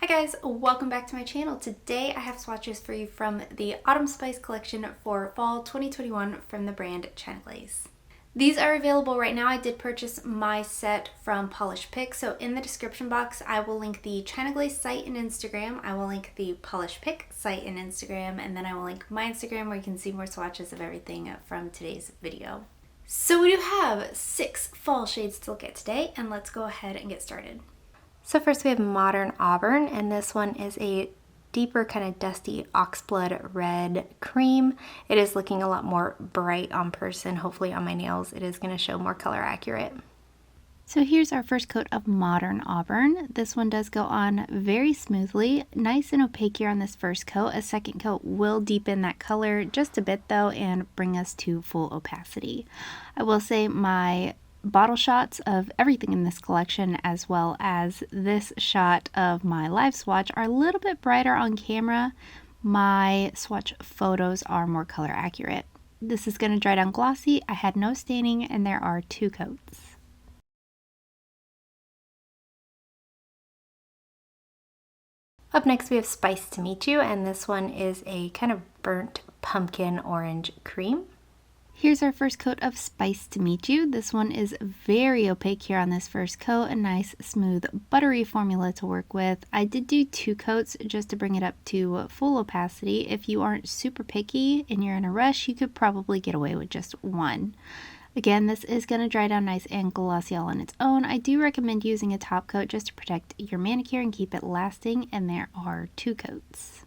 guys, welcome back to my channel. Today I have swatches for you from the Autumn Spice collection for fall 2021 from the brand China Glaze. These are available right now. I did purchase my set from Polish Pick, so in the description box I will link the China Glaze site and Instagram, I will link the Polish Pick site and Instagram, and then I will link my Instagram where you can see more swatches of everything from today's video. So we do have 6 fall shades to look at today, and let's go ahead and get started. So first we have Modern Auburn, and this one is a deeper kind of dusty oxblood red cream. It is looking a lot more bright on person. Hopefully on my nails it is going to show more color accurate. So here's our first coat of Modern Auburn. This one does go on very smoothly, nice and opaque here on this first coat. A second coat will deepen that color just a bit though and bring us to full opacity. I will say my bottle shots of everything in this collection as well as this shot of my live swatch are a little bit brighter on camera. My swatch photos are more color accurate. This is going to dry down glossy. I had no staining and there are 2 coats. Up next we have Spice to Meet You, and this one is a kind of burnt pumpkin orange cream. Here's our first coat of Spice to Meet You. This one is very opaque here on this first coat, a nice smooth buttery formula to work with. I did do 2 coats just to bring it up to full opacity. If you aren't super picky and you're in a rush, you could probably get away with just 1. Again, this is going to dry down nice and glossy all on its own. I do recommend using a top coat just to protect your manicure and keep it lasting, and there are 2 coats.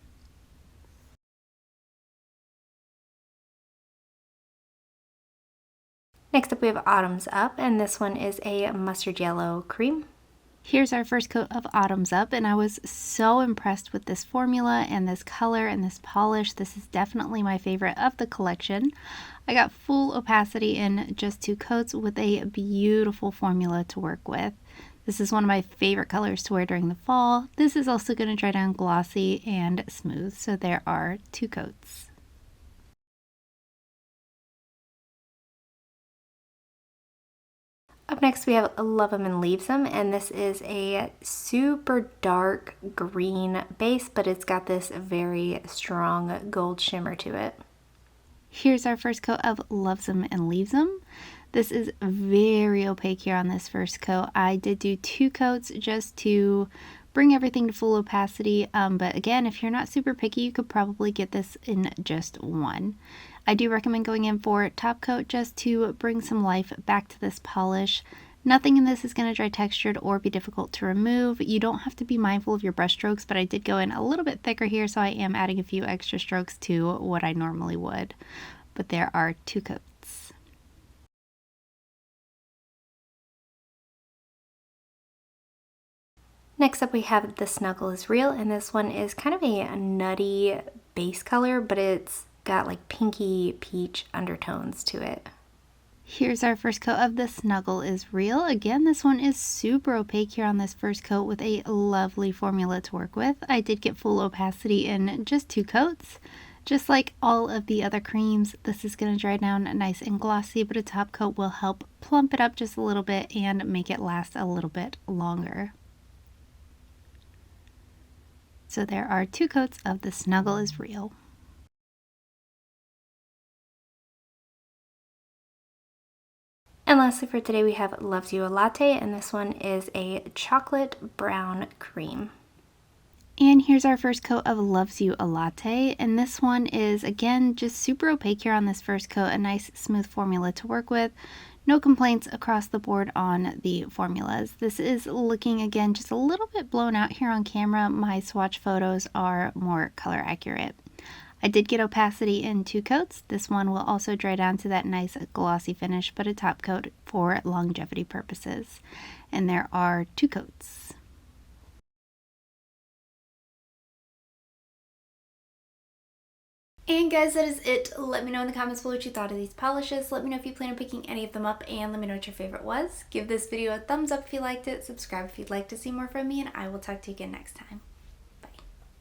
Next up we have Autumn's Up, and this one is a mustard yellow cream. Here's our first coat of Autumn's Up, and I was so impressed with this formula and this color and this polish. This is definitely my favorite of the collection. I got full opacity in just 2 coats with a beautiful formula to work with. This is one of my favorite colors to wear during the fall. This is also going to dry down glossy and smooth, so there are 2 coats. Up next we have Lovesome Leaves, and this is a super dark green base, but it's got this very strong gold shimmer to it. Here's our first coat of Lovesome Leaves. This is very opaque here on this first coat. I did do 2 coats just to bring everything to full opacity, but again, if you're not super picky, you could probably get this in just 1. I do recommend going in for top coat just to bring some life back to this polish. Nothing in this is going to dry textured or be difficult to remove. You don't have to be mindful of your brush strokes, but I did go in a little bit thicker here, so I am adding a few extra strokes to what I normally would. But there are 2 coats. Next up we have the Snuggle Is Real, and this one is kind of a nutty base color, but it's got like pinky peach undertones to it. Here's our first coat of the Snuggle Is Real. Again, this one is super opaque here on this first coat with a lovely formula to work with. I did get full opacity in just 2 coats. Just like all of the other creams, this is going to dry down nice and glossy, but a top coat will help plump it up just a little bit and make it last a little bit longer. So there are 2 coats of the Snuggle Is Real. And lastly for today we have You A Latte, and this one is a chocolate brown cream. And here's our first coat of You A Latte, and this one is again just super opaque here on this first coat, a nice smooth formula to work with. No complaints across the board on the formulas. This is looking again just a little bit blown out here on camera. My swatch photos are more color accurate. I did get opacity in 2 coats. This one will also dry down to that nice glossy finish, but a top coat for longevity purposes. And there are 2 coats. And guys, that is it. Let me know in the comments below what you thought of these polishes. Let me know if you plan on picking any of them up, and let me know what your favorite was. Give this video a thumbs up if you liked it, subscribe if you'd like to see more from me, and I will talk to you again next time.